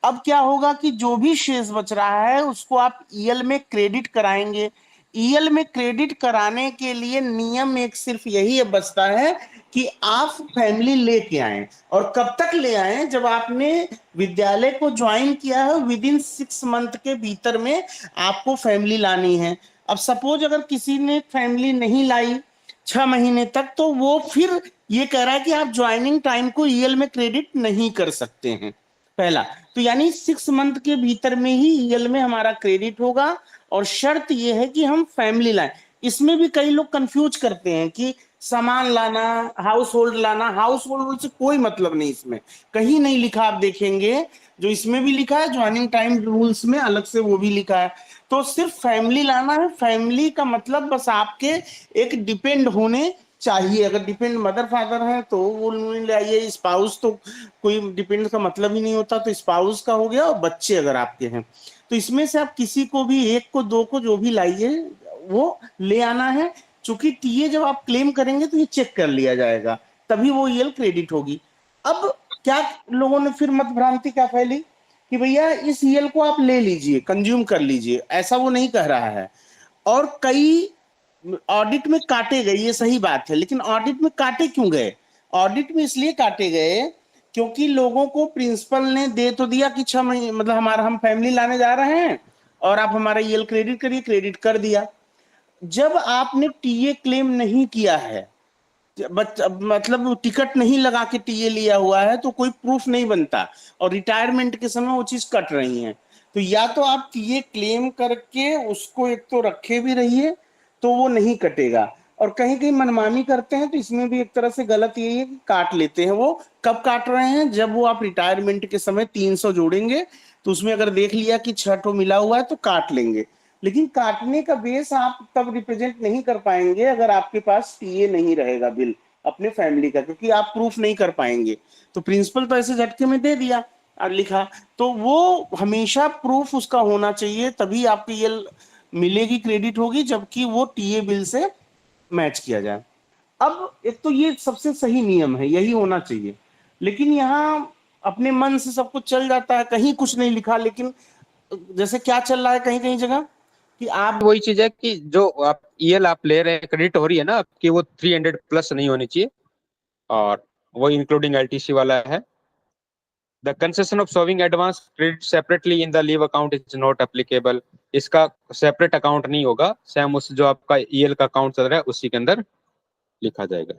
अब क्या होगा कि जो भी शेष बच रहा है उसको आप ईएल में क्रेडिट कराएंगे। ईएल में क्रेडिट कराने के लिए नियम एक सिर्फ यही बचता है कि आप फैमिली लेके आए। और कब तक ले आए? जब आपने विद्यालय को ज्वाइन किया है, विद इन 6 मंथ के भीतर में आपको फैमिली लानी है। अब सपोज अगर किसी ने फैमिली नहीं लाई 6 महीने तक, तो वो फिर ये कह रहा है कि आप ज्वाइनिंग टाइम को ईएल में क्रेडिट नहीं कर सकते हैं, पहला। तो यानी 6 मंथ के भीतर में ही ईएल में हमारा क्रेडिट होगा, और शर्त यह है कि हम फैमिली लाएं। इसमें भी कई लोग कंफ्यूज करते हैं कि सामान लाना, हाउस होल्ड लाना। हाउस होल्ड से कोई मतलब नहीं, इसमें कहीं नहीं लिखा, आप देखेंगे जो इसमें भी लिखा है ज्वाइनिंग टाइम रूल्स में अलग से वो भी लिखा है। तो सिर्फ फैमिली लाना है। फैमिली का मतलब बस आपके एक डिपेंड होने चाहिए। अगर डिपेंड मदर फादर है तो वो नहीं लाइए। स्पाउस तो कोई डिपेंड का मतलब ही नहीं होता, तो स्पाउस का हो गया। और बच्चे अगर आपके हैं तो इसमें से आप किसी को भी, एक को, दो को, जो भी लाइए, वो ले आना है। चूंकि टीए जब आप क्लेम करेंगे तो ये चेक कर लिया जाएगा, तभी वो ईएल क्रेडिट होगी। अब क्या लोगों ने फिर मत भ्रांति क्या फैली कि भैया इस ईएल को आप ले लीजिए, कंज्यूम कर लीजिए, ऐसा वो नहीं कह रहा है। और कई ऑडिट में काटे गए, ये सही बात है, लेकिन ऑडिट में काटे क्यों गए? ऑडिट में इसलिए काटे गए क्योंकि लोगों को प्रिंसिपल ने दे तो दिया कि 6 महीने, मतलब हमारा, हम फैमिली लाने जा रहे हैं और आप हमारा ईएल क्रेडिट करिए, क्रेडिट कर दिया। जब आपने टीए क्लेम नहीं किया है, मतलब टिकट नहीं लगा के टीए लिया हुआ है, तो कोई प्रूफ नहीं बनता, और रिटायरमेंट के समय वो चीज कट रही है। तो या तो आप टीए क्लेम करके उसको एक तो रखे भी रहिए, तो वो नहीं कटेगा। और कहीं कहीं मनमानी करते हैं, तो इसमें भी एक तरह से गलत यही है कि काट लेते हैं। वो कब काट रहे हैं? जब वो आप रिटायरमेंट के समय 300 जोड़ेंगे, तो उसमें अगर देख लिया कि 6 मिला हुआ है तो काट लेंगे। लेकिन काटने का बेस आप तब रिप्रेजेंट नहीं कर पाएंगे अगर आपके पास टीए नहीं रहेगा बिल अपने फैमिली का, क्योंकि आप प्रूफ नहीं कर पाएंगे। तो प्रिंसिपल तो ऐसे झटके में दे दिया और लिखा, तो वो हमेशा प्रूफ उसका होना चाहिए, तभी आपको ये मिलेगी, क्रेडिट होगी, जबकि वो टीए बिल से मैच किया जाए। अब एक तो ये सबसे सही नियम है, यही होना चाहिए। लेकिन यहाँ अपने मन से सब कुछ चल जाता है, कहीं कुछ नहीं लिखा, लेकिन जैसे क्या चल रहा है कहीं कहीं जगह कि आप, वही चीज है कि जो आप ईएल आप ले रहे हैं, क्रेडिट हो रही है ना आपकी, वो 300 प्लस नहीं होनी चाहिए, और वो इंक्लूडिंग एलटीसी वाला है। The concession of showing advance credit separately in the leave account is not applicable. इसका सेपरेट अकाउंट नहीं होगा, सेम उस जो आपका ईएल का अकाउंट चल रहा है उसी के अंदर लिखा जाएगा।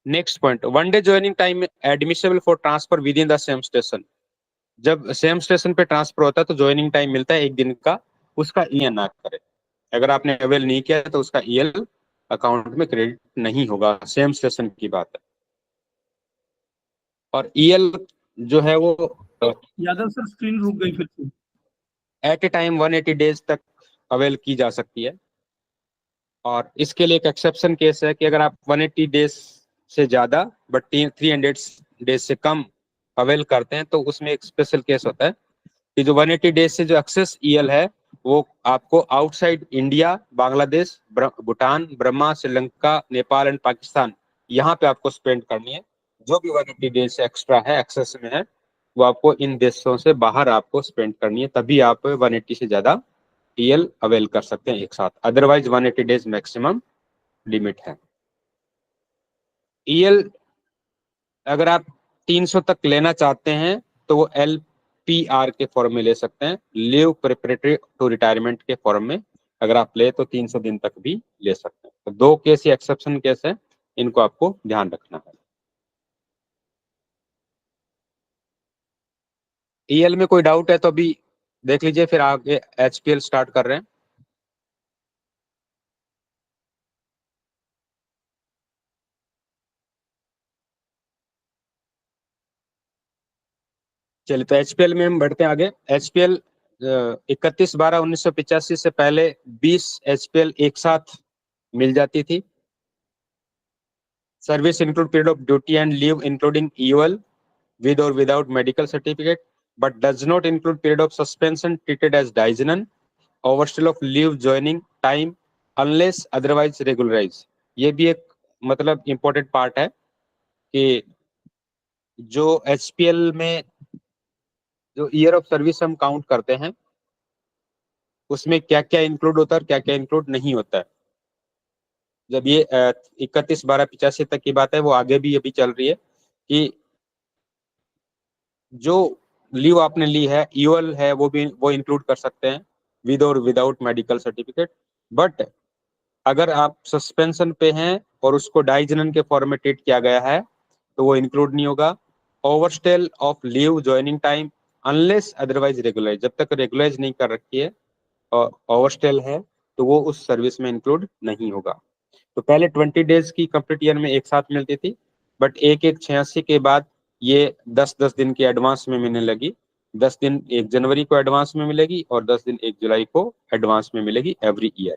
Next point, one day joining time admissible for transfer with in the same station. जब सेम स्टेशन पे ट्रांसफर होता है तो ज्वाइनिंग टाइम मिलता है 1 दिन का, उसका ईएल ना करे। अगर आपने अवेल नहीं किया तो उसका ईएल अकाउंट में क्रेडिट नहीं होगा, सेम स्टेशन की बात है। और ईएल जो है वो यादव सर स्क्रीन रुक गई फिर से। एट ए टाइम 180 डेज तक अवेल की जा सकती है। और इसके लिए एक एक्सेप्शन केस है कि अगर आप 180 डेज से ज्यादा बट 300 डेज से कम अवेल करते हैं, तो उसमें एक स्पेशल केस होता है कि जो 180 डेज से जो एक्सेस ईएल है, वो आपको outside India, Bangladesh, Bhutan, Burma, Sri Lanka, Nepal and Pakistan, यहाँ पे आपको स्पेंड करनी है। जो भी 180 डेज से एक्स्ट्रा है, एक्सेस में है, वो आपको इन देशों से बाहर आपको स्पेंड करनी है, तभी आप 180 से ज्यादा ईएल अवेल कर सकते हैं एक साथ। अदरवाइज 180 डेज मैक्सिमम लिमिट है। ईएल अगर आप 300 तक लेना चाहते हैं तो वो एलपीआर के फॉर्म में ले सकते हैं, लीव प्रिपरेटरी टू रिटायरमेंट के फॉर्म में। अगर आप ले तो 300 दिन तक भी ले सकते हैं। तो 2 केस ये एक्सेप्शन केस है, इनको आपको ध्यान रखना है। ईएल में कोई डाउट है तो अभी देख लीजिए, फिर आगे एचपीएल स्टार्ट कर रहे हैं। चलिए, तो एचपीएल में हम बढ़ते हैं आगे। एचपीएल 31/12/1985 से पहले 20 एचपीएल एक साथ मिल जाती थी। Service include period of duty and leave including EOL with or without medical certificate, but does not include period of suspension treated as diagenon, overstay of leave joining time unless otherwise regularized। ये भी एक मतलब इम्पोर्टेंट पार्ट है कि जो एचपीएल में जो ईयर ऑफ सर्विस हम काउंट करते हैं उसमें क्या क्या इंक्लूड होता है और क्या क्या इंक्लूड नहीं होता है। जब ये 31/12/85 तक की बात है, वो आगे भी अभी चल रही है कि जो लीव आपने ली है, ईओएल है, वो इंक्लूड कर सकते हैं विद और विदाउट मेडिकल सर्टिफिकेट। बट अगर आप सस्पेंशन पे हैं और उसको डाइजेनन के फॉर्म में ट्रीट किया गया है तो वो इंक्लूड नहीं होगा। Overstayal of leave joining time unless otherwise regularise, जब तक रेगुलराइज नहीं कर रखी है और ओवरस्टेल है तो वो उस सर्विस में इंक्लूड नहीं होगा। तो पहले 20 डेज की कंप्लीट ईयर में एक साथ मिलती थी, बट 1/1/86 के बाद ये 10-10 दिन की एडवांस में मिलने लगी। 10 दिन 1 जनवरी को एडवांस में मिलेगी और 10 दिन 1 जुलाई को एडवांस में मिलेगी every year.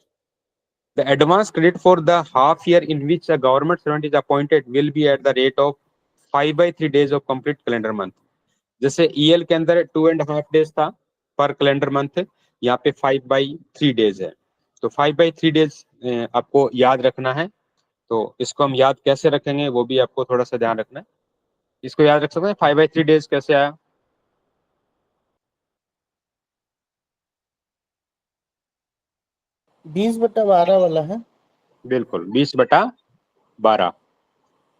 The advance credit for the half year in which a government servant is appointed will be eight the rate of 5/3 days of complete calendar month. जैसे ईएल के अंदर 2.5 डेज था पर कैलेंडर मंथ, यहाँ पे 5/3 डेज है। तो 5/3 डेज आपको याद रखना है। तो इसको हम याद कैसे रखेंगे वो भी आपको थोड़ा सा ध्यान रखना है। इसको याद रख सकते हैं 5/3 डेज कैसे आया। 20/12 वाला है। बिल्कुल 20/12।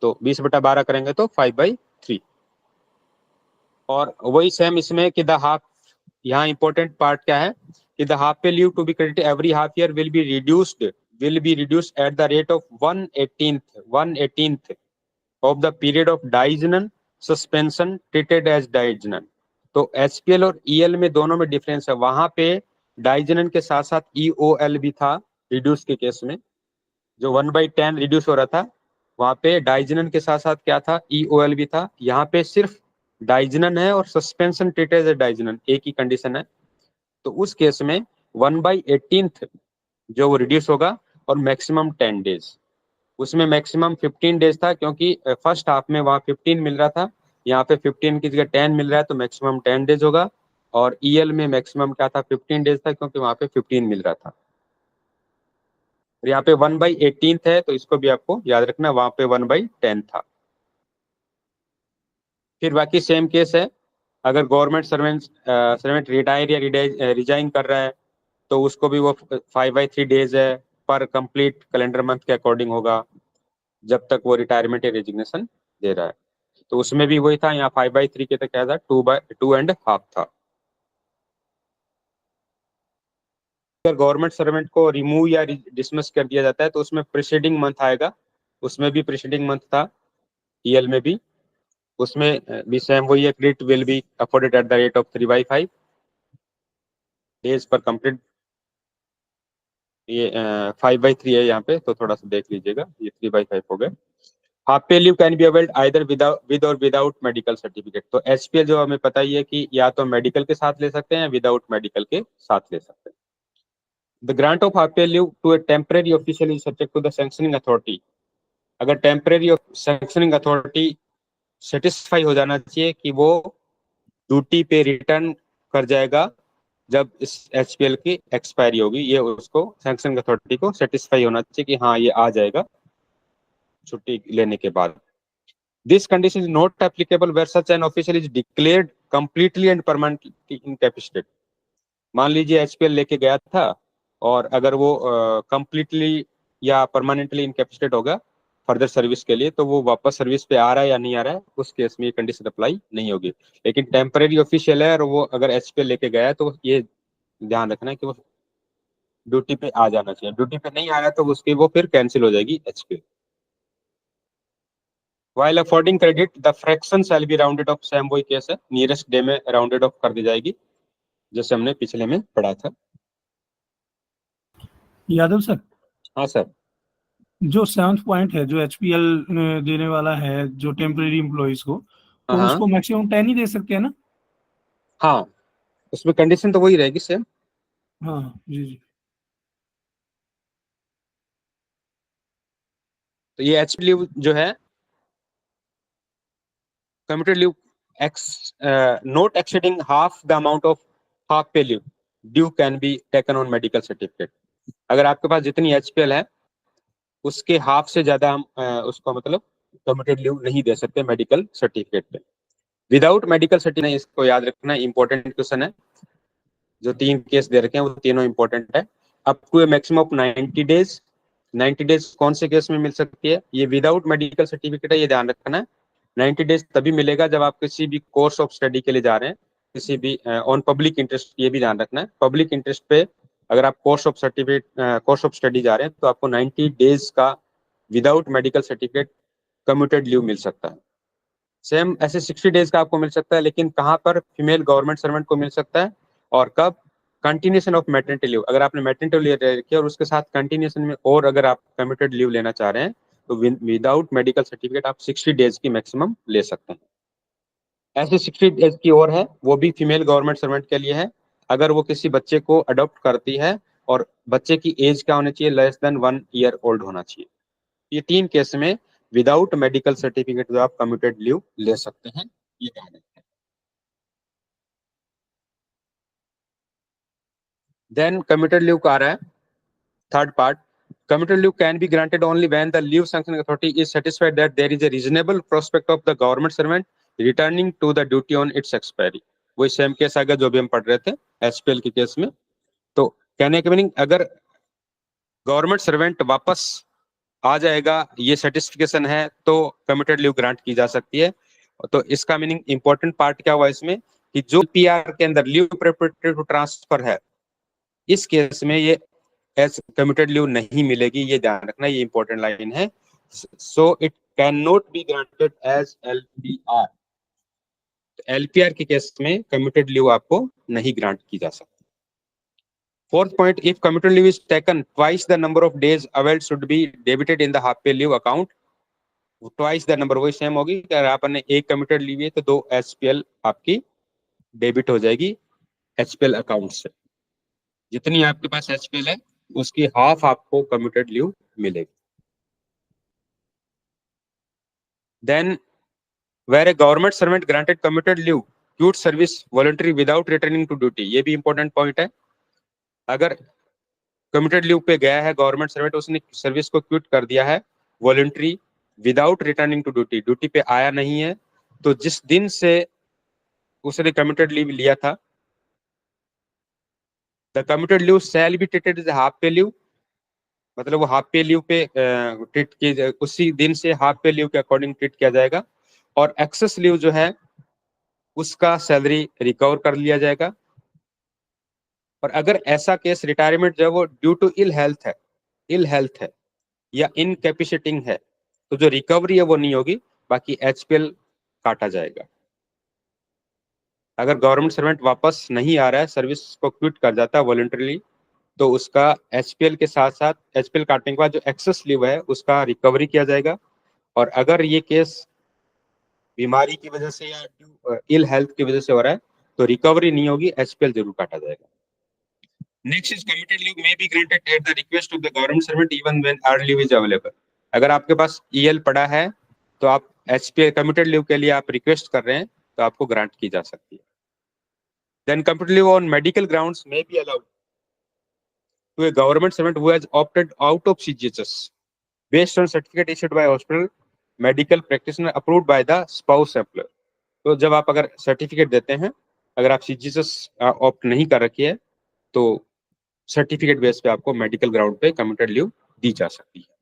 तो 20/12 करेंगे तो 5/3। और वही सेम इसमें कि द हाफ, यहाँ इंपॉर्टेंट पार्ट क्या है कि the half pay leave to be credited every half year will be reduced at the rate of 1/18th of the period of diagenon suspension treated as diagenon। तो एचपीएल और ईएल में दोनों में डिफरेंस है। वहां पे डाइजेनन के साथ साथ ईओएल भी था रिड्यूस के केस में, जो 1/10 रिड्यूस हो रहा था वहां पे डाइजेनन के साथ साथ क्या था, ईओएल भी था। यहाँ पे सिर्फ डाइजेनन है और सस्पेंशन ट्रीटेड एज डाइजेनन, एक ही कंडीशन है। तो उस केस में 1/18th जो वो रिड्यूस होगा और मैक्सिमम 10 डेज। उसमें मैक्सिमम 15 डेज था क्योंकि फर्स्ट हाफ में वहाँ 15 मिल रहा था, यहाँ पे 15 की जगह 10 मिल रहा है तो मैक्सिमम 10 डेज होगा। और ईएल में मैक्सिमम क्या था, 15 डेज था क्योंकि वहाँ पे 15 मिल रहा था। यहाँ पे 1/18th है तो इसको भी आपको याद रखना, वहाँ पे 1/10 था। फिर बाकी सेम केस है, अगर गवर्नमेंट सर्वेंट रिटायर या रिजाइन कर रहा है तो उसको भी वो 5/3 डेज है पर कंप्लीट कैलेंडर मंथ के अकॉर्डिंग होगा जब तक वो रिटायरमेंट या रेजिग्नेशन दे रहा है। तो उसमें भी वही था, यहाँ 5/3 के तक क्या था, 2.5 था। अगर गवर्नमेंट सर्वेंट को रिमूव या डिसमिस कर दिया जाता है तो उसमें प्रीसीडिंग मंथ आएगा। उसमें भी प्रीसीडिंग मंथ था ईएल में भी। उसमें भी सेम वही है, credit will be afforded eight the rate of 3/5 days पर कंप्लीट। ये 5/3 है यहाँ पे तो थोड़ा सा देख लीजिएगा, ये 3/5 हो गए। Half pay leave can be availed either with और विदाउट मेडिकल सर्टिफिकेट। तो एचपीएल जो हमें पता ही है कि या तो मेडिकल के साथ ले सकते हैं या विदाउट मेडिकल के साथ ले सकते हैं। The grant of half pay leave to a temporary official is subject to the sanctioning authority. अगर टेम्परेरी सैंक्शनिंग अथॉरिटी सेटिस्फाई हो जाना चाहिए कि वो ड्यूटी पे रिटर्न कर जाएगा जब इस एचपीएल की एक्सपायरी होगी, ये उसको सैंक्शनिंग अथॉरिटी को सेटिस्फाई होना चाहिए कि हाँ ये आ जाएगा छुट्टी लेने के बाद। This condition is not applicable where such an official is declared completely and permanently incapacitated। मान लीजिए एचपीएल लेके गया था और अगर वो कंप्लीटली या परमानेंटली इनकैपेसिटेट होगा फर्दर सर्विस के लिए तो वो वापस सर्विस पे आ रहा है या नहीं आ रहा है, उस केस में ये कंडीशन अप्लाई नहीं होगी। लेकिन टेम्परेरी ऑफिशियल है और वो अगर एचपीएल लेके गया है तो ये ध्यान रखना है कि वो ड्यूटी पे आ जाना चाहिए। ड्यूटी पे नहीं आ रहा है तो उसकी वो फिर कैंसिल हो जाएगी HPL. While affording credit, the fraction shall be rounded off। Same वही केस है, नियरेस्ट डे में राउंडेड ऑफ कर दी जाएगी जैसे हमने पिछले में पढ़ा था। यादव सर, हाँ सर। जो 7th पॉइंट है जो एचपीएल देने वाला है जो टेम्परेरी एम्प्लॉइज को, तो हाँ उसको मैक्सिमम 10 ही दे सकते हैं ना? हाँ, उसमें कंडीशन तो वही रहेगी सेम। हाँ जी जी। तो ये एच लीव जो है, commuted leave not exceeding half the amount of half pay leave due can be taken on medical certificate. अगर आपके पास जितनी एचपीएल है उसके हाफ से ज्यादा हम उसको मतलब कम्यूटेड लीव नहीं दे सकते मेडिकल सर्टिफिकेट पे। विदाउट मेडिकल सर्टिफिकेट, इसको याद रखना, इंपॉर्टेंट क्वेश्चन है। जो 3 केस दे रखे हैं वो तीनों इंपॉर्टेंट है। Up to a maximum of 90 days. 90 days कौन से केस में मिल सकती है? ये विदाउट मेडिकल सर्टिफिकेट है, ये ध्यान रखना है। 90 डेज तभी मिलेगा जब आप किसी भी कोर्स ऑफ स्टडी के लिए जा रहे हैं, किसी भी ऑन पब्लिक इंटरेस्ट, ये भी ध्यान रखना है। पब्लिक इंटरेस्ट पे अगर आप कोर्स ऑफ स्टडी जा रहे हैं तो आपको 90 डेज का without medical certificate commuted leave मिल सकता है। सेम ऐसे 60 डेज का आपको मिल सकता है, लेकिन कहाँ पर? फीमेल गवर्नमेंट सर्वेंट को मिल सकता है। और कब? Continuation of maternity leave. अगर आपने मैटरनिटी लीव ले रखी है और उसके साथ कंटिन्यूशन में और अगर आप कम्यूटेड लीव लेना चाह रहे हैं तो विदाउट मेडिकल सर्टिफिकेट आप 60 डेज की मैक्सिमम ले सकते हैं। ऐसे 60 डेज की और है, वो भी फीमेल गवर्नमेंट सर्वेंट के लिए है। अगर वो किसी बच्चे को अडॉप्ट करती है और बच्चे की एज क्या होनी चाहिए? लेस देन 1 ईयर ओल्ड होना चाहिए। ये 3 केस में विदाउट मेडिकल सर्टिफिकेट जो आप कम्यूटेड लीव ले सकते हैं, ये ध्यान रखें। देन कम्यूटेड लीव का आ रहा है third part. Commuted leave can be granted only when the leave sanctioning authority is satisfied that there is a reasonable prospect of the government servant returning to the duty on its expiry। वही सेम केस आ गया जो भी हम पढ़ रहे थे एचपीएल के केस में। तो कहने के मीनिंग, अगर गवर्नमेंट सर्वेंट वापस आ जाएगा, ये सर्टिफिकेशन है, तो कम्यूटेड लीव ग्रांट की जा सकती है। तो इसका मीनिंग, इंपॉर्टेंट पार्ट क्या हुआ इसमें कि जो पीआर के अंदर लीव प्रेपरेटरी टू ट्रांसफर है, इस केस में ये एज कम्यूटेड लीव नहीं मिलेगी, ये ध्यान रखना, ये इंपॉर्टेंट लाइन है। So it can not be granted as LPR. LPR के केस में कम्यूटेड लीव आपको नहीं ग्रांट की जा सकती। Fourth point, if commuted leave is taken twice the number of days availed should be debited in the half pay leave account. Twice the number वही सेम होगी, अगर आपने एक कम्यूटेड लीव है तो 2 एचपीएल आपकी डेबिट हो जाएगी एचपीएल अकाउंट से। जितनी आपके पास एचपीएल है उसकी हाफ आपको कम्यूटेड लीव मिलेगी। Then where a government servant granted commuted leave quit service voluntary without returning to duty. ये भी इंपॉर्टेंट पॉइंट है। अगर कम्यूटेड लीव पे गया है गवर्नमेंट सर्वेंट, उसने सर्विस को क्यूट कर दिया है voluntary without returning to duty, duty पे आया नहीं है, तो जिस दिन से उसने कम्यूटेड लीव लिया था, the commuted leave shall be treated as half pay leave. मतलब वो हाफ पे लीव पे ट्रीट किए, उसी दिन से हाफ पे लीव के अकॉर्डिंग ट्रीट किया जाएगा। और एक्सेस लीव जो है उसका सैलरी रिकवर कर लिया जाएगा। और अगर ऐसा केस रिटायरमेंट जो है वो ड्यू टू इल हेल्थ है या इनकैपेसिटिंग है, तो जो रिकवरी है वो नहीं होगी, बाकी एचपीएल काटा जाएगा। अगर गवर्नमेंट सर्वेंट वापस नहीं आ रहा है, सर्विस को क्विट कर जाता है वॉलंटरीली, तो उसका एचपीएल के साथ साथ एचपीएल काटने के बाद जो एक्सेस लीव है उसका रिकवरी किया जाएगा। और अगर ये केस बीमारी की वजह से या इल हेल्थ की वजह से हो रहा है तो रिकवरी नहीं होगी, एचपीएल जरूर काटा जाएगा। Next is commuted leave may be granted at the request of the government servant even when early leave is available. अगर आपके पास ईएल पड़ा है तो आप एचपीएल कम्यूटेड लीव के लिए आप रिक्वेस्ट कर रहे हैं तो आपको ग्रांट की जा सकती है। Then commuted leave on medical grounds may be allowed to a government servant who has opted out of CGHS based on certificate issued by hospital medical practitioner approved by the spouse employer। तो जब आप अगर सर्टिफिकेट देते हैं, अगर आप CGHS ऑप्ट नहीं कर रखी है तो सर्टिफिकेट बेस पे आपको मेडिकल ग्राउंड पे कम्यूटेड लीव दी जा सकती है।